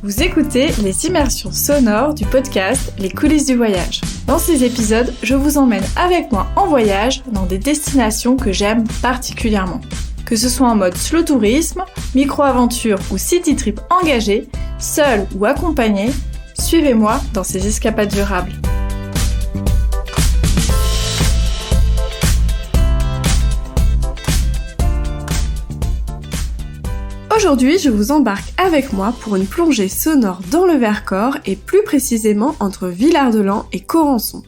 Vous écoutez les immersions sonores du podcast Les coulisses du voyage. Dans ces épisodes, je vous emmène avec moi en voyage dans des destinations que j'aime particulièrement. Que ce soit en mode slow tourisme, micro-aventure ou city trip engagé, seul ou accompagné, suivez-moi dans ces escapades durables. Aujourd'hui, je vous embarque avec moi pour une plongée sonore dans le Vercors et plus précisément entre Villard-de-Lans et Corançon.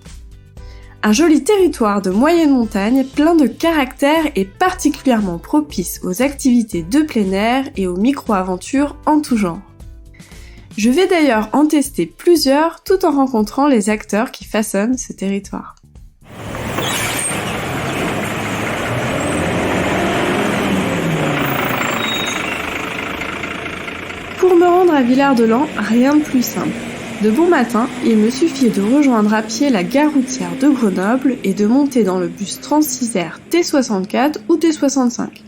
Un joli territoire de moyenne montagne plein de caractère et particulièrement propice aux activités de plein air et aux micro-aventures en tout genre. Je vais d'ailleurs en tester plusieurs tout en rencontrant les acteurs qui façonnent ce territoire. Pour me rendre à Villard-de-Lans, rien de plus simple. De bon matin, il me suffit de rejoindre à pied la gare routière de Grenoble et de monter dans le bus Transisère T64 ou T65.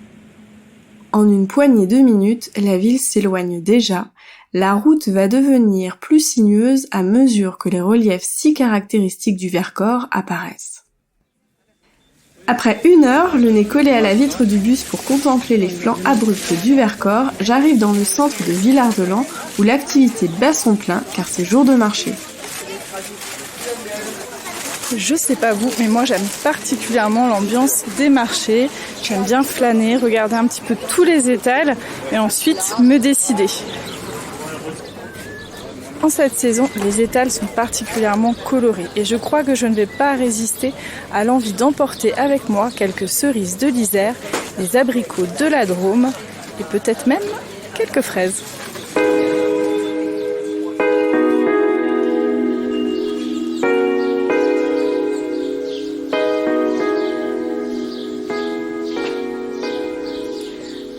En une poignée de minutes, la ville s'éloigne déjà. La route va devenir plus sinueuse à mesure que les reliefs si caractéristiques du Vercors apparaissent. Après 1 heure, le nez collé à la vitre du bus pour contempler les flancs abrupts du Vercors, j'arrive dans le centre de Villard-de-Lans où l'activité bat son plein car c'est jour de marché. Je sais pas vous, mais moi j'aime particulièrement l'ambiance des marchés. J'aime bien flâner, regarder un petit peu tous les étals et ensuite me décider. En cette saison, les étals sont particulièrement colorés et je crois que je ne vais pas résister à l'envie d'emporter avec moi quelques cerises de l'Isère, des abricots de la Drôme et peut-être même quelques fraises.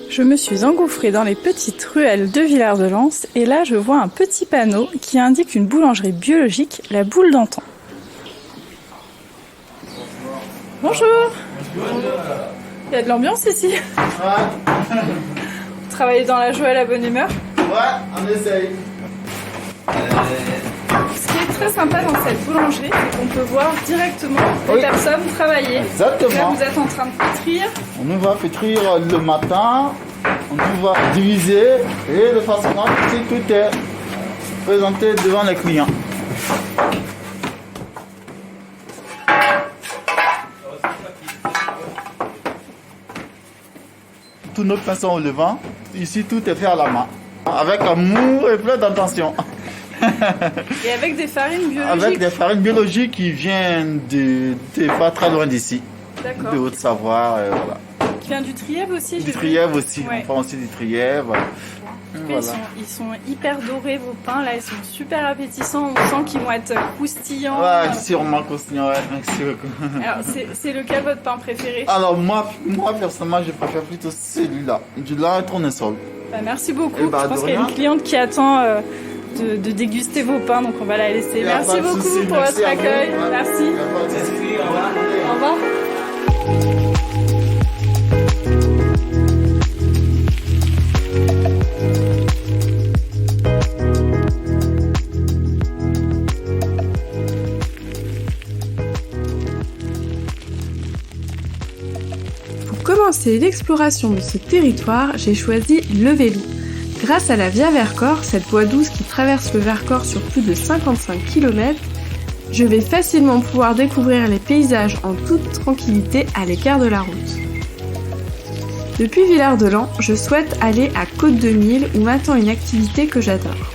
Je me suis engouffrée dans les petites ruelles de Villard-de-Lans et là je vois un petit panneau qui indique une boulangerie biologique, la Boule d'Antan. Bonjour. Il y a de l'ambiance ici. Ouais. Vous travaillez dans la joie et la bonne humeur? Ouais, on essaye. Ce qui est très sympa dans cette boulangerie, c'est qu'on peut voir directement les personnes travailler. Exactement. Là vous êtes en train de pétrir. On nous va pétrir le matin, on nous va diviser et de façon à ce que tout est présenté devant les clients. Tous nos pains sont au levain. Ici, tout est fait à la main. Avec amour et plein d'intention. Et avec des farines biologiques. Avec des farines biologiques qui viennent de pas très loin d'ici. D'accord. De Haute-Savoie, voilà. Qui vient du Trièvre aussi. Du Trièvre aussi, ouais. On prend aussi du Trièvre. Voilà. Ils sont hyper dorés vos pains, là ils sont super appétissants, on sent qu'ils vont être croustillants. Ouais, sûrement croustillants, ouais. Merci beaucoup. Alors c'est lequel votre pain préféré? Alors moi personnellement je préfère plutôt celui-là, du lin et tournesol. Bah, merci beaucoup, je pense qu'il y a une cliente qui attend de déguster vos pains, donc on va la laisser. Merci beaucoup pour votre accueil, merci. Au revoir. Pour commencer l'exploration de ce territoire, j'ai choisi le vélo. Grâce à la Via Vercors, cette voie douce qui traverse le Vercors sur plus de 55 km, je vais facilement pouvoir découvrir les paysages en toute tranquillité à l'écart de la route. Depuis Villard-de-Lans, je souhaite aller à Côte-de-Mille où m'attend une activité que j'adore.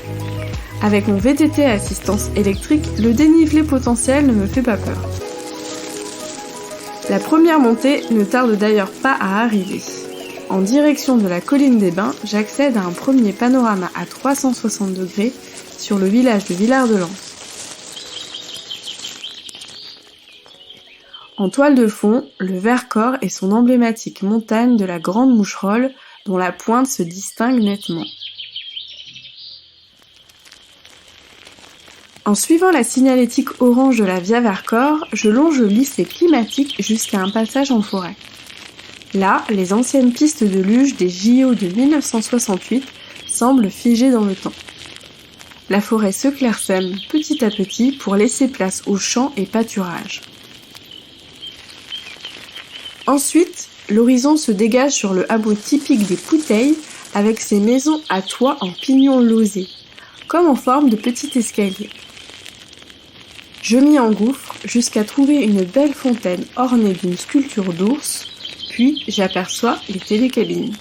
Avec mon VTT à assistance électrique, le dénivelé potentiel ne me fait pas peur. La première montée ne tarde d'ailleurs pas à arriver. En direction de la colline des Bains, j'accède à un premier panorama à 360 degrés sur le village de Villard-de-Lans. En toile de fond, le Vercors et son emblématique montagne de la Grande Moucherolle dont la pointe se distingue nettement. En suivant la signalétique orange de la Via Vercors, je longe le lycée climatique jusqu'à un passage en forêt. Là, les anciennes pistes de luge des JO de 1968 semblent figées dans le temps. La forêt se clairsème petit à petit pour laisser place aux champs et pâturages. Ensuite, l'horizon se dégage sur le hameau typique des Pouteilles avec ses maisons à toit en pignons losés, comme en forme de petit escalier. Je m'y engouffre jusqu'à trouver une belle fontaine ornée d'une sculpture d'ours, puis j'aperçois les télécabines.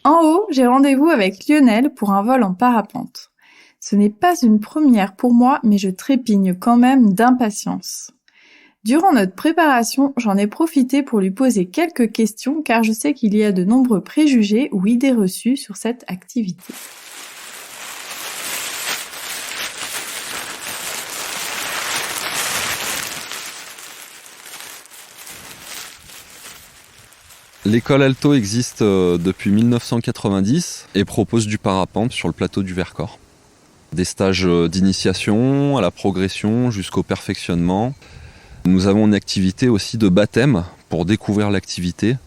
En haut, j'ai rendez-vous avec Lionel pour un vol en parapente. Ce n'est pas une première pour moi, mais je trépigne quand même d'impatience. Durant notre préparation, j'en ai profité pour lui poser quelques questions car je sais qu'il y a de nombreux préjugés ou idées reçues sur cette activité. L'école Alto existe depuis 1990 et propose du parapente sur le plateau du Vercors. Des stages d'initiation à la progression jusqu'au perfectionnement. Nous avons une activité aussi de baptême pour découvrir l'activité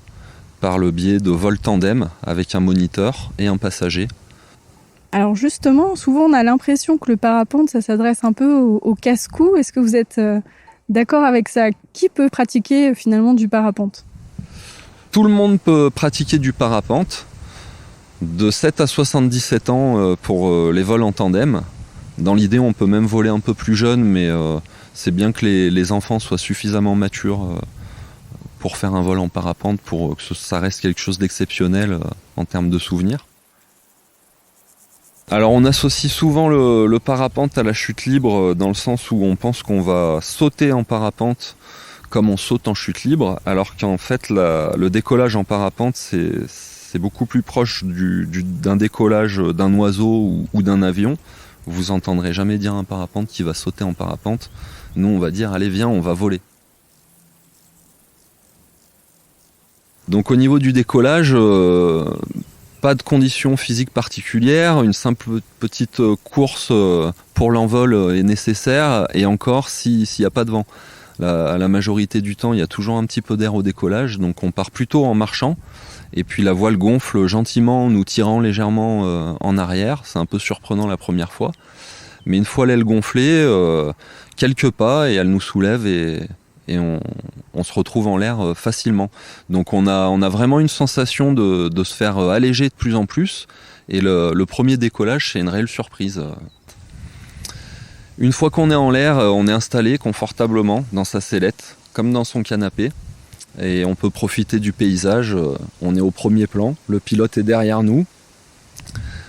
par le biais de vol tandem avec un moniteur et un passager. Alors justement, souvent on a l'impression que le parapente, ça s'adresse un peu aux casse-cou. Est-ce que vous êtes d'accord avec ça? Qui peut pratiquer finalement du parapente? Tout le monde peut pratiquer du parapente, de 7 à 77 ans pour les vols en tandem. Dans l'idée, on peut même voler un peu plus jeune, mais c'est bien que les enfants soient suffisamment matures pour faire un vol en parapente, pour que ça reste quelque chose d'exceptionnel en termes de souvenirs. Alors on associe souvent le parapente à la chute libre dans le sens où on pense qu'on va sauter en parapente comme on saute en chute libre, alors qu'en fait le décollage en parapente c'est beaucoup plus proche d'un décollage d'un oiseau ou d'un avion. Vous entendrez jamais dire un parapente qui va sauter en parapente. Nous on va dire allez viens on va voler. Donc au niveau du décollage, pas de conditions physiques particulières, une simple petite course pour l'envol est nécessaire, et encore s'il n'y a pas de vent. La majorité du temps, il y a toujours un petit peu d'air au décollage, donc on part plutôt en marchant, et puis la voile gonfle gentiment en nous tirant légèrement en arrière. C'est un peu surprenant la première fois, mais une fois l'aile gonflée, quelques pas et elle nous soulève et on se retrouve en l'air facilement. Donc on a vraiment une sensation de se faire alléger de plus en plus, et le premier décollage c'est une réelle surprise. Une fois qu'on est en l'air, on est installé confortablement dans sa sellette, comme dans son canapé, et on peut profiter du paysage. On est au premier plan, le pilote est derrière nous.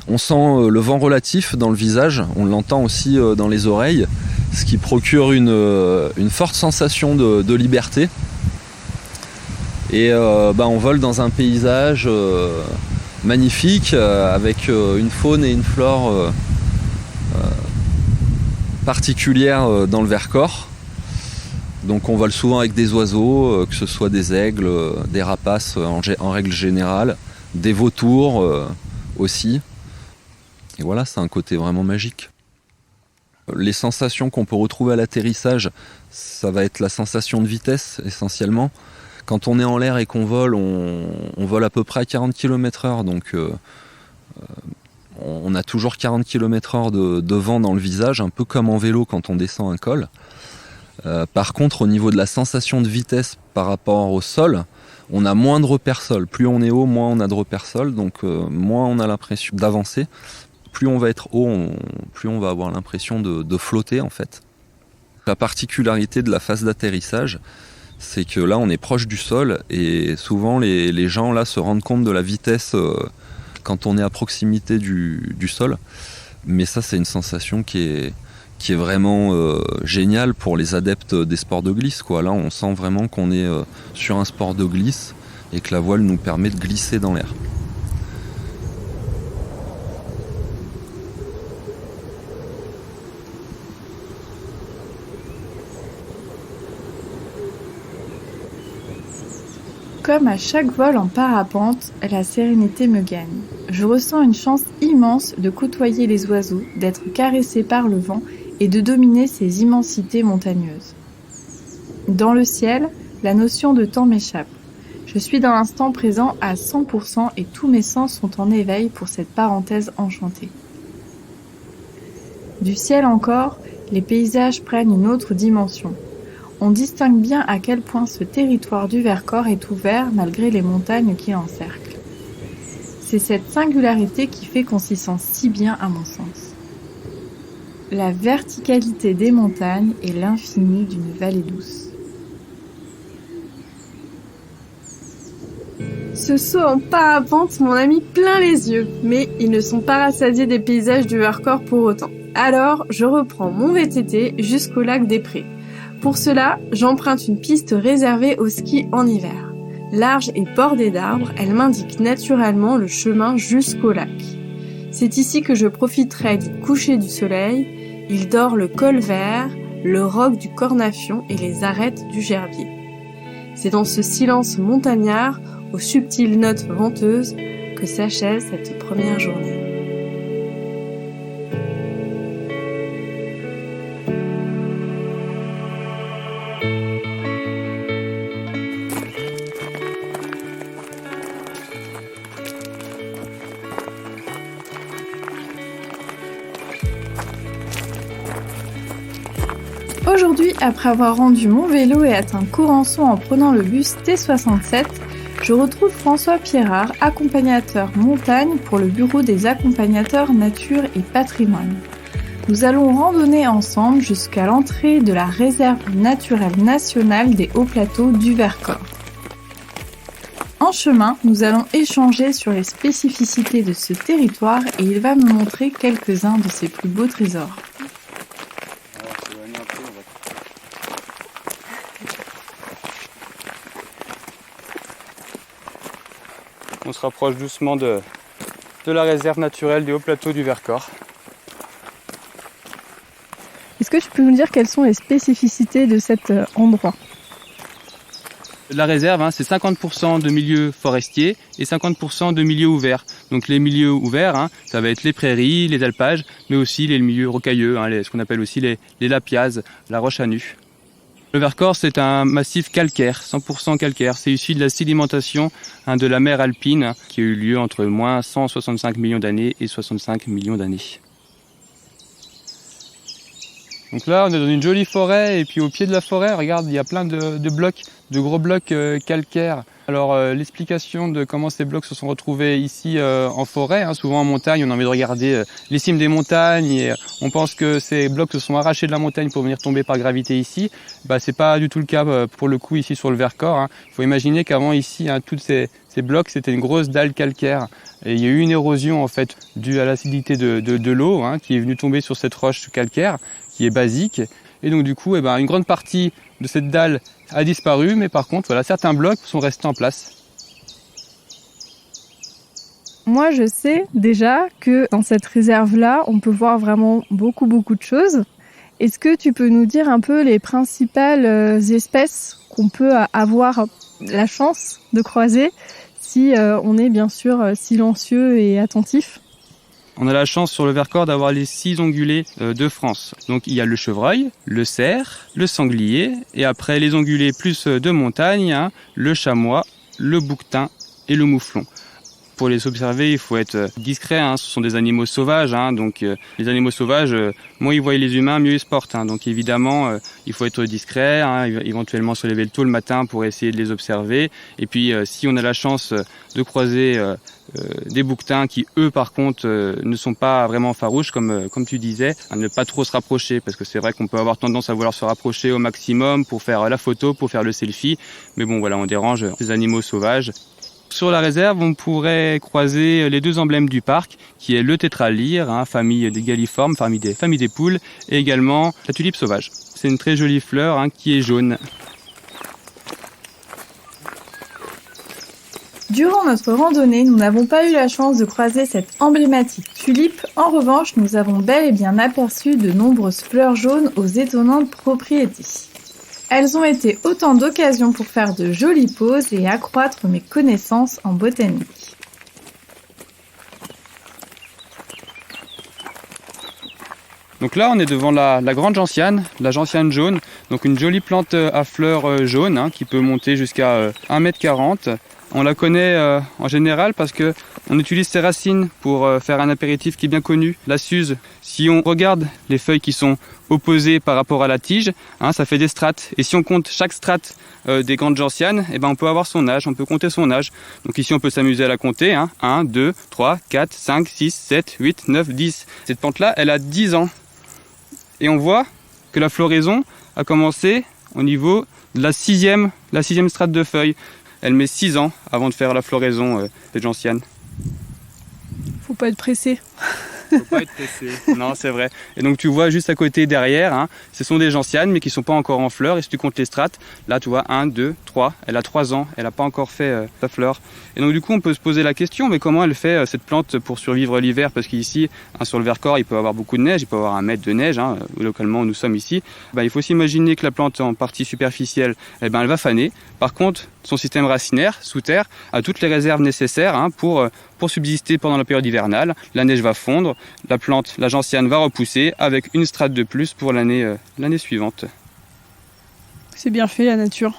On sent le vent relatif dans le visage, on l'entend aussi dans les oreilles, ce qui procure une forte sensation de liberté. Et on vole dans un paysage magnifique, avec une faune et une flore particulière dans le Vercors. Donc on vole souvent avec des oiseaux, que ce soit des aigles, des rapaces en règle générale, des vautours aussi. Et voilà, c'est un côté vraiment magique. Les sensations qu'on peut retrouver à l'atterrissage, ça va être la sensation de vitesse essentiellement. Quand on est en l'air et qu'on vole, on vole à peu près à 40 km/h, donc on a toujours 40 km/h de vent dans le visage, un peu comme en vélo quand on descend un col. Par contre, au niveau de la sensation de vitesse par rapport au sol, on a moins de repères sol. Plus on est haut, moins on a de repères sol, donc moins on a l'impression d'avancer. Plus on va être haut, plus on va avoir l'impression de flotter en fait. La particularité de la phase d'atterrissage, c'est que là on est proche du sol, et souvent les gens là se rendent compte de la vitesse quand on est à proximité du sol. Mais ça c'est une sensation qui est vraiment géniale pour les adeptes des sports de glisse, quoi. Là on sent vraiment qu'on est sur un sport de glisse et que la voile nous permet de glisser dans l'air. Comme à chaque vol en parapente, la sérénité me gagne. Je ressens une chance immense de côtoyer les oiseaux, d'être caressé par le vent et de dominer ces immensités montagneuses. Dans le ciel, la notion de temps m'échappe. Je suis dans l'instant présent à 100% et tous mes sens sont en éveil pour cette parenthèse enchantée. Du ciel encore, les paysages prennent une autre dimension. On distingue bien à quel point ce territoire du Vercors est ouvert malgré les montagnes qui l'encerclent. C'est cette singularité qui fait qu'on s'y sent si bien à mon sens. La verticalité des montagnes et l'infini d'une vallée douce. Ce saut en parapente m'en a mis plein les yeux, mais ils ne sont pas rassasiés des paysages du Vercors pour autant. Alors, je reprends mon VTT jusqu'au lac des Prés. Pour cela, j'emprunte une piste réservée au ski en hiver. Large et bordée d'arbres, elle m'indique naturellement le chemin jusqu'au lac. C'est ici que je profiterai du coucher du soleil. Il dort le col vert, le roc du Cornafion et les arêtes du Gerbier. C'est dans ce silence montagnard, aux subtiles notes venteuses, que s'achève cette première journée. Aujourd'hui, après avoir rendu mon vélo et atteint Corançon en prenant le bus T67, je retrouve François Pierrard, accompagnateur montagne pour le bureau des accompagnateurs nature et patrimoine. Nous allons randonner ensemble jusqu'à l'entrée de la réserve naturelle nationale des Hauts Plateaux du Vercors. En chemin, nous allons échanger sur les spécificités de ce territoire et il va me montrer quelques-uns de ses plus beaux trésors. On se rapproche doucement de la réserve naturelle des Hauts Plateaux du Vercors. Est-ce que tu peux nous dire quelles sont les spécificités de cet endroit ? La réserve, c'est 50% de milieux forestiers et 50% de milieux ouverts. Donc les milieux ouverts, ça va être les prairies, les alpages, mais aussi les milieux rocailleux, ce qu'on appelle aussi les lapiazes, la roche à nu. Le Vercors, c'est un massif calcaire, 100% calcaire. C'est issu de la sédimentation de la mer alpine qui a eu lieu entre moins 165 millions d'années et 65 millions d'années. Donc là, on est dans une jolie forêt et puis au pied de la forêt, regarde, il y a plein de blocs, de gros blocs calcaires. Alors l'explication de comment ces blocs se sont retrouvés ici en forêt, souvent en montagne, on a envie de regarder les cimes des montagnes et on pense que ces blocs se sont arrachés de la montagne pour venir tomber par gravité ici. C'est pas du tout le cas pour le coup ici sur le Vercors. Il faut imaginer qu'avant ici, tous ces blocs, c'était une grosse dalle calcaire. Et il y a eu une érosion en fait due à l'acidité de l'eau qui est venue tomber sur cette roche calcaire qui est basique. Et donc du coup, une grande partie de cette dalle a disparu, mais par contre, certains blocs sont restés en place. Moi, je sais déjà que dans cette réserve-là, on peut voir vraiment beaucoup de choses. Est-ce que tu peux nous dire un peu les principales espèces qu'on peut avoir la chance de croiser si on est bien sûr silencieux et attentif ? On a la chance sur le Vercors d'avoir les 6 ongulés de France. Donc il y a le chevreuil, le cerf, le sanglier, et après les ongulés plus de montagne, le chamois, le bouquetin et le mouflon. Pour les observer, il faut être discret, ce sont des animaux sauvages, donc les animaux sauvages, moins ils voient les humains, mieux ils se portent. Donc évidemment, il faut être discret, éventuellement se lever tôt le matin pour essayer de les observer. Et puis si on a la chance de croiser des bouquetins qui, eux, par contre, ne sont pas vraiment farouches, comme tu disais, à ne pas trop se rapprocher, parce que c'est vrai qu'on peut avoir tendance à vouloir se rapprocher au maximum pour faire la photo, pour faire le selfie, mais bon, on dérange ces animaux sauvages. Sur la réserve, on pourrait croiser les 2 emblèmes du parc, qui est le tétralyre, famille des galliformes, famille des poules, et également la tulipe sauvage. C'est une très jolie fleur qui est jaune. Durant notre randonnée, nous n'avons pas eu la chance de croiser cette emblématique tulipe. En revanche, nous avons bel et bien aperçu de nombreuses fleurs jaunes aux étonnantes propriétés. Elles ont été autant d'occasions pour faire de jolies pauses et accroître mes connaissances en botanique. Donc là, on est devant la grande gentiane, la gentiane jaune. Donc une jolie plante à fleurs jaunes qui peut monter jusqu'à 1,40 m. On la connaît en général parce que on utilise ses racines pour faire un apéritif qui est bien connu, la suze. Si on regarde les feuilles qui sont opposées par rapport à la tige, ça fait des strates. Et si on compte chaque strate des grandes gentianes, on peut avoir son âge, on peut compter son âge. Donc ici, on peut s'amuser à la compter. 1, 2, 3, 4, 5, 6, 7, 8, 9, 10. Cette plante-là, elle a 10 ans. Et on voit que la floraison a commencé au niveau de la sixième strate de feuilles. Elle met 6 ans avant de faire la floraison des gentianes. Faut pas être pressé. Faut pas être pressé. Non, c'est vrai. Et donc tu vois juste à côté derrière, ce sont des gentianes mais qui sont pas encore en fleurs. Et si tu comptes les strates, là tu vois 1, 2, 3. Elle a 3 ans, elle n'a pas encore fait sa fleur. Et donc du coup on peut se poser la question, mais comment elle fait cette plante pour survivre l'hiver? Parce qu'ici, sur le Vercors, il peut y avoir beaucoup de neige, il peut y avoir 1 mètre de neige, localement où nous sommes ici. Il faut s'imaginer que la plante en partie superficielle, elle va faner. Par contre, son système racinaire, sous terre, a toutes les réserves nécessaires pour subsister pendant la période hivernale. La neige va fondre, la plante, la gentiane va repousser avec une strate de plus pour l'année suivante. C'est bien fait la nature.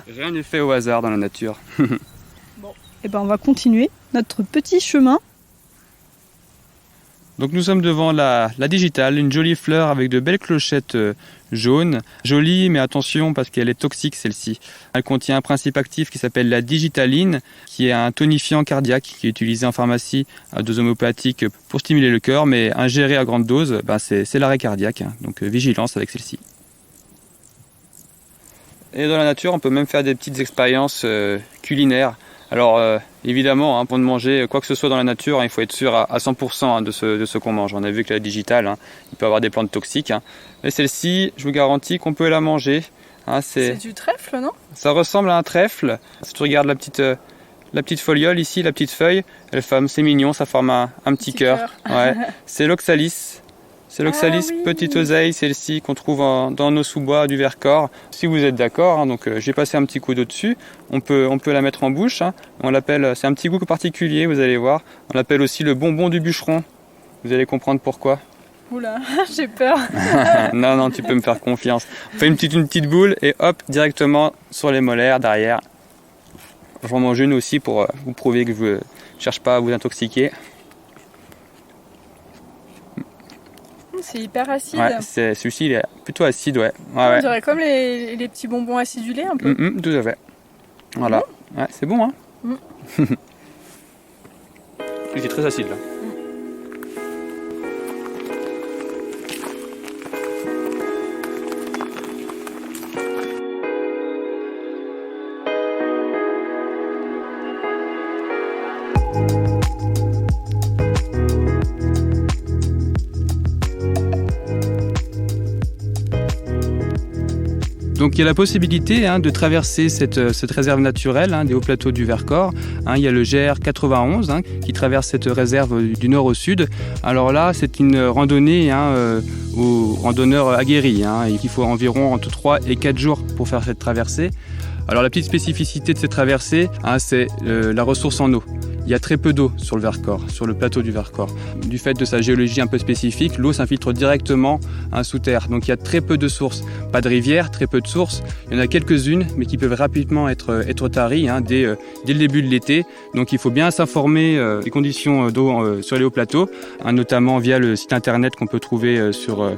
Rien n'est fait au hasard dans la nature. Et on va continuer notre petit chemin. Donc nous sommes devant la digitale, une jolie fleur avec de belles clochettes jaunes. Jolie, mais attention parce qu'elle est toxique celle-ci. Elle contient un principe actif qui s'appelle la digitaline, qui est un tonifiant cardiaque qui est utilisé en pharmacie à dose homéopathique pour stimuler le cœur, mais ingéré à grande dose, c'est l'arrêt cardiaque. Donc vigilance avec celle-ci. Et dans la nature, on peut même faire des petites expériences culinaires. Alors évidemment, pour manger quoi que ce soit dans la nature, il faut être sûr à 100% de ce qu'on mange. On a vu que la digitale, il peut y avoir des plantes toxiques. Mais celle-ci, je vous garantis qu'on peut la manger. C'est du trèfle, non? Ça ressemble à un trèfle. Si tu regardes la petite foliole ici, la petite feuille, c'est mignon, ça forme un petit cœur. Ouais. C'est l'oxalis. C'est l'oxalis petite oseille, celle-ci qu'on trouve dans nos sous-bois du Vercors. Si vous êtes d'accord, donc j'ai passé un petit coup d'eau dessus. On peut la mettre en bouche. On l'appelle, c'est un petit goût particulier, vous allez voir. On l'appelle aussi le bonbon du bûcheron. Vous allez comprendre pourquoi. Oula, j'ai peur. Non, tu peux me faire confiance. On fait une petite boule et hop, directement sur les molaires derrière. Je vais en manger une aussi pour vous prouver que je ne cherche pas à vous intoxiquer. C'est hyper acide. Ouais, celui-ci il est plutôt acide, ouais. On dirait comme les petits bonbons acidulés un peu. Tout à fait. Voilà. Ouais, c'est bon, Il est très acide là. Donc il y a la possibilité de traverser cette réserve naturelle des hauts plateaux du Vercors. Il y a le GR 91 qui traverse cette réserve du nord au sud. Alors là, c'est une randonnée aux randonneurs aguerris. Il faut environ entre 3 et 4 jours pour faire cette traversée. Alors la petite spécificité de cette traversée, c'est la ressource en eau. Il y a très peu d'eau sur le Vercors, sur le plateau du Vercors. Du fait de sa géologie un peu spécifique, l'eau s'infiltre directement sous terre. Donc il y a très peu de sources. Pas de rivières, très peu de sources. Il y en a quelques-unes, mais qui peuvent rapidement être taries dès le début de l'été. Donc il faut bien s'informer des conditions d'eau sur les hauts plateaux, notamment via le site internet qu'on peut trouver sur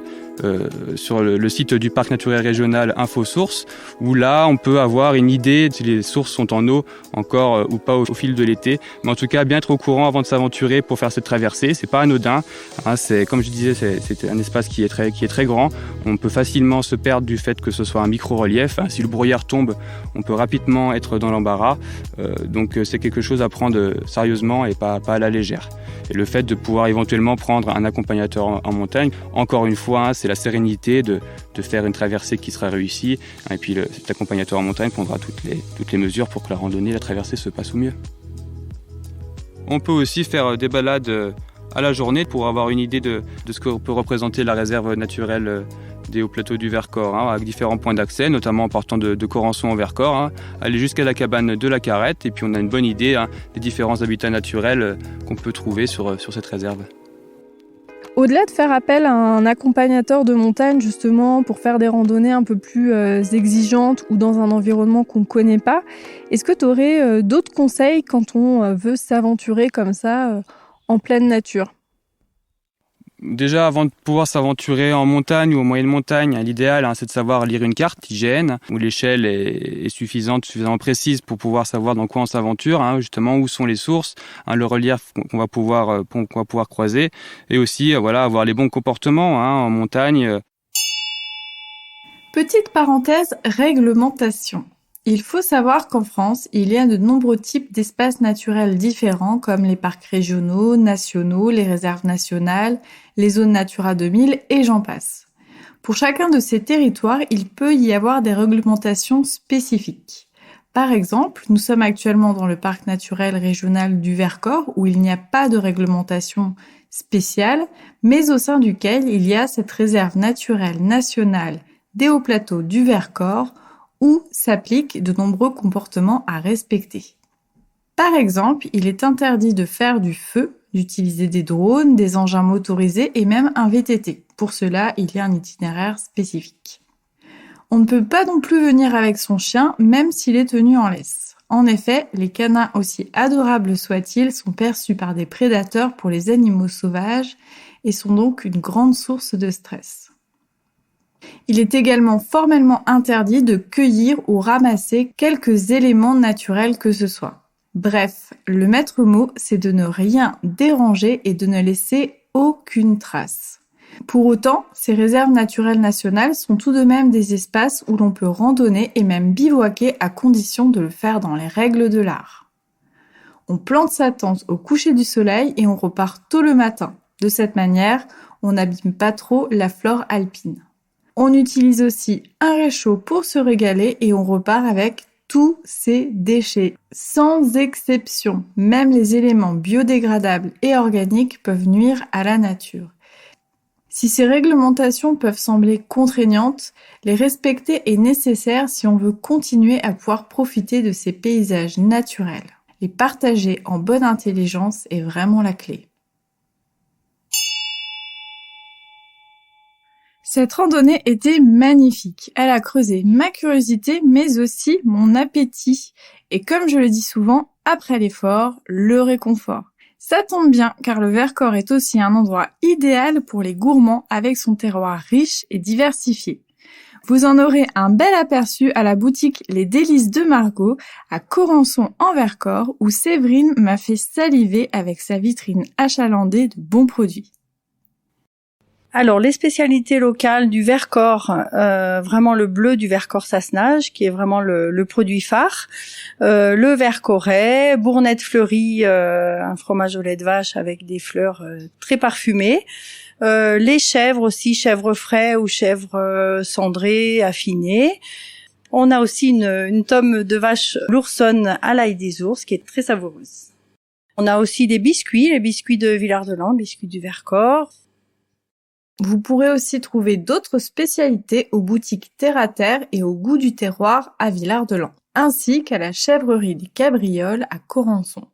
le site du parc naturel régional InfoSource, où là on peut avoir une idée si les sources sont en eau encore ou pas au fil de l'été. Mais en tout cas, bien être au courant avant de s'aventurer pour faire cette traversée. C'est pas anodin. C'est, comme je disais, c'est un espace qui est très grand. On peut facilement se perdre du fait que ce soit un micro-relief. Si le brouillard tombe, on peut rapidement être dans l'embarras. Donc c'est quelque chose à prendre sérieusement et pas à la légère. Et le fait de pouvoir éventuellement prendre un accompagnateur en montagne, encore une fois, c'est la sérénité de faire une traversée qui sera réussie. Et puis cet accompagnateur en montagne prendra toutes les mesures pour que la randonnée, la traversée se passe au mieux. On peut aussi faire des balades à la journée pour avoir une idée de ce que peut représenter la réserve naturelle des hauts plateaux du Vercors, avec différents points d'accès, notamment en partant de Corançon au Vercors, aller jusqu'à la cabane de la Carrette, et puis on a une bonne idée des différents habitats naturels qu'on peut trouver sur cette réserve. Au-delà de faire appel à un accompagnateur de montagne justement pour faire des randonnées un peu plus exigeantes ou dans un environnement qu'on ne connaît pas, est-ce que tu aurais d'autres conseils quand on veut s'aventurer comme ça en pleine nature ? Déjà, avant de pouvoir s'aventurer en montagne ou en moyenne montagne, l'idéal, c'est de savoir lire une carte IGN où l'échelle est suffisamment précise pour pouvoir savoir dans quoi on s'aventure, justement où sont les sources, le relief qu'on va pouvoir croiser, et aussi avoir les bons comportements en montagne. Petite parenthèse, réglementation. Il faut savoir qu'en France, il y a de nombreux types d'espaces naturels différents comme les parcs régionaux, nationaux, les réserves nationales, les zones Natura 2000 et j'en passe. Pour chacun de ces territoires, il peut y avoir des réglementations spécifiques. Par exemple, nous sommes actuellement dans le parc naturel régional du Vercors où il n'y a pas de réglementation spéciale, mais au sein duquel il y a cette réserve naturelle nationale des hauts plateaux du Vercors où s'appliquent de nombreux comportements à respecter. Par exemple, il est interdit de faire du feu, d'utiliser des drones, des engins motorisés et même un VTT. Pour cela, il y a un itinéraire spécifique. On ne peut pas non plus venir avec son chien, même s'il est tenu en laisse. En effet, les canins, aussi adorables soient-ils, sont perçus par des prédateurs pour les animaux sauvages et sont donc une grande source de stress. Il est également formellement interdit de cueillir ou ramasser quelques éléments naturels que ce soit. Bref, le maître mot, c'est de ne rien déranger et de ne laisser aucune trace. Pour autant, ces réserves naturelles nationales sont tout de même des espaces où l'on peut randonner et même bivouaquer à condition de le faire dans les règles de l'art. On plante sa tente au coucher du soleil et on repart tôt le matin. De cette manière, on n'abîme pas trop la flore alpine. On utilise aussi un réchaud pour se régaler et on repart avec tous ces déchets. Sans exception, même les éléments biodégradables et organiques peuvent nuire à la nature. Si ces réglementations peuvent sembler contraignantes, les respecter est nécessaire si on veut continuer à pouvoir profiter de ces paysages naturels. Les partager en bonne intelligence est vraiment la clé. Cette randonnée était magnifique. Elle a creusé ma curiosité, mais aussi mon appétit. Et comme je le dis souvent, après l'effort, le réconfort. Ça tombe bien, car le Vercors est aussi un endroit idéal pour les gourmands avec son terroir riche et diversifié. Vous en aurez un bel aperçu à la boutique Les Délices de Margot, à Corançon en Vercors, où Séverine m'a fait saliver avec sa vitrine achalandée de bons produits. Alors, les spécialités locales du Vercors, vraiment le bleu du Vercors-Sassenage, qui est vraiment le produit phare. Le vercoret, bournette fleurie, un fromage au lait de vache avec des fleurs très parfumées. Les chèvres aussi, chèvres frais ou chèvres cendrées, affinées. On a aussi une tome de vache l'oursonne à l'ail des ours, qui est très savoureuse. On a aussi des biscuits, les biscuits de Villard-de-Lans, biscuits du Vercors. Vous pourrez aussi trouver d'autres spécialités aux boutiques Terre à Terre et au goût du terroir à Villard-de-Lans, ainsi qu'à la chèvrerie des Cabrioles à Corançon.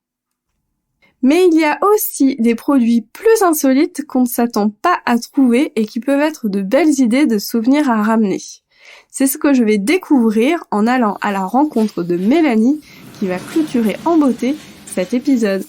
Mais il y a aussi des produits plus insolites qu'on ne s'attend pas à trouver et qui peuvent être de belles idées de souvenirs à ramener. C'est ce que je vais découvrir en allant à la rencontre de Mélanie qui va clôturer en beauté cet épisode.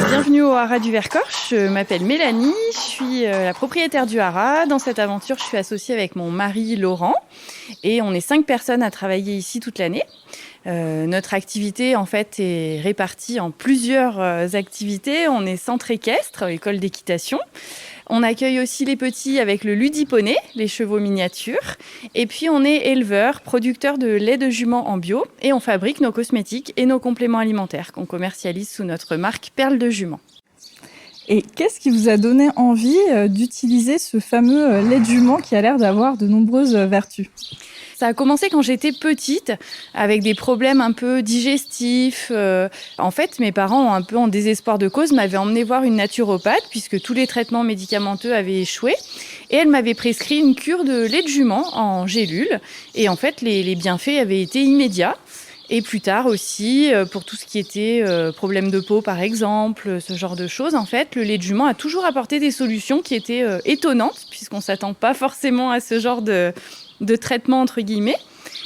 Bienvenue au Haras du Vercors, je m'appelle Mélanie, je suis la propriétaire du Haras. Dans cette aventure, je suis associée avec mon mari Laurent et on est 5 personnes à travailler ici toute l'année. Notre activité en fait est répartie en plusieurs activités. On est centre équestre, école d'équitation. On accueille aussi les petits avec le ludiponey, les chevaux miniatures. Et puis on est éleveur, producteur de lait de jument en bio et on fabrique nos cosmétiques et nos compléments alimentaires qu'on commercialise sous notre marque Perle de Jument. Et qu'est-ce qui vous a donné envie d'utiliser ce fameux lait de jument qui a l'air d'avoir de nombreuses vertus ? Ça a commencé quand j'étais petite, avec des problèmes un peu digestifs. En fait, mes parents, un peu en désespoir de cause, m'avaient emmené voir une naturopathe, puisque tous les traitements médicamenteux avaient échoué. Et elle m'avait prescrit une cure de lait de jument en gélule. Et en fait, les bienfaits avaient été immédiats. Et plus tard aussi, pour tout ce qui était problème de peau par exemple, ce genre de choses, en fait, le lait de jument a toujours apporté des solutions qui étaient étonnantes, puisqu'on ne s'attend pas forcément à ce genre de traitement entre guillemets.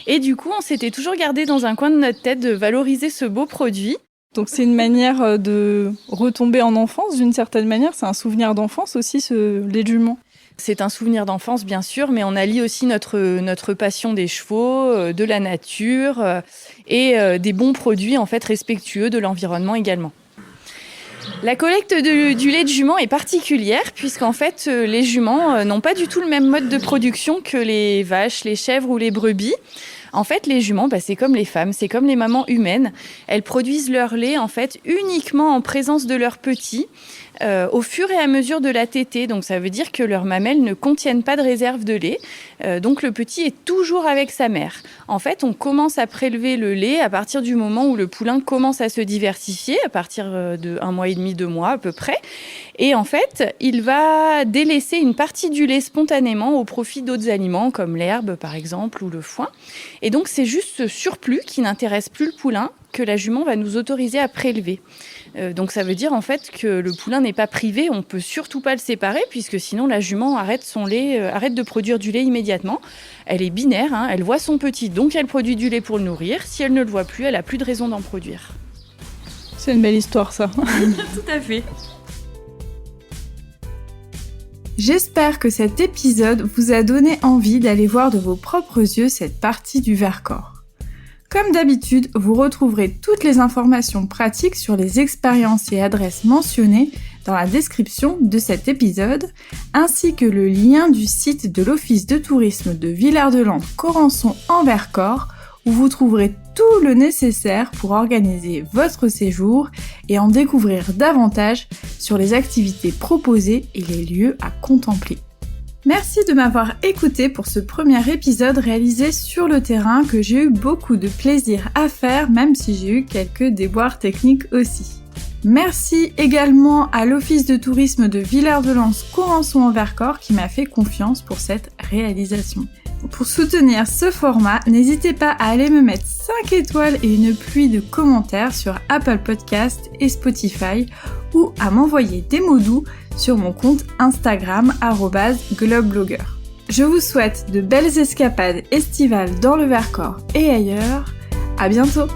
Et du coup, on s'était toujours gardé dans un coin de notre tête de valoriser ce beau produit. Donc c'est une manière de retomber en enfance d'une certaine manière, c'est un souvenir d'enfance aussi ce lait de jument. C'est un souvenir d'enfance, bien sûr, mais on allie aussi notre passion des chevaux, de la nature et des bons produits en fait respectueux de l'environnement également. La collecte du lait de jument est particulière puisqu'en fait les juments n'ont pas du tout le même mode de production que les vaches, les chèvres ou les brebis. En fait, les juments, c'est comme les femmes, c'est comme les mamans humaines. Elles produisent leur lait en fait uniquement en présence de leurs petits. Au fur et à mesure de la tétée. Donc ça veut dire que leurs mamelles ne contiennent pas de réserve de lait. Donc le petit est toujours avec sa mère. En fait, on commence à prélever le lait à partir du moment où le poulain commence à se diversifier, à partir de 1 mois et demi, 2 mois à peu près. Et en fait, il va délaisser une partie du lait spontanément au profit d'autres aliments comme l'herbe par exemple ou le foin. Et donc c'est juste ce surplus qui n'intéresse plus le poulain que la jument va nous autoriser à prélever. Donc ça veut dire en fait que le poulain n'est pas privé, on peut surtout pas le séparer puisque sinon la jument arrête son lait, arrête de produire du lait immédiatement. Elle est binaire, elle voit son petit, donc elle produit du lait pour le nourrir. Si elle ne le voit plus, elle a plus de raison d'en produire. C'est une belle histoire ça. Tout à fait. J'espère que cet épisode vous a donné envie d'aller voir de vos propres yeux cette partie du Vercors. Comme d'habitude, vous retrouverez toutes les informations pratiques sur les expériences et adresses mentionnées dans la description de cet épisode, ainsi que le lien du site de l'Office de tourisme de Villard-de-Lans-Corançon en Vercors, où vous trouverez tout le nécessaire pour organiser votre séjour et en découvrir davantage sur les activités proposées et les lieux à contempler. Merci de m'avoir écouté pour ce premier épisode réalisé sur le terrain que j'ai eu beaucoup de plaisir à faire, même si j'ai eu quelques déboires techniques aussi. Merci également à l'Office de tourisme de Villard-de-Lans-Corançon en Vercors qui m'a fait confiance pour cette réalisation. Pour soutenir ce format, n'hésitez pas à aller me mettre 5 étoiles et une pluie de commentaires sur Apple Podcast et Spotify ou à m'envoyer des mots doux sur mon compte Instagram @globeblogger. Je vous souhaite de belles escapades estivales dans le Vercors et ailleurs. À bientôt!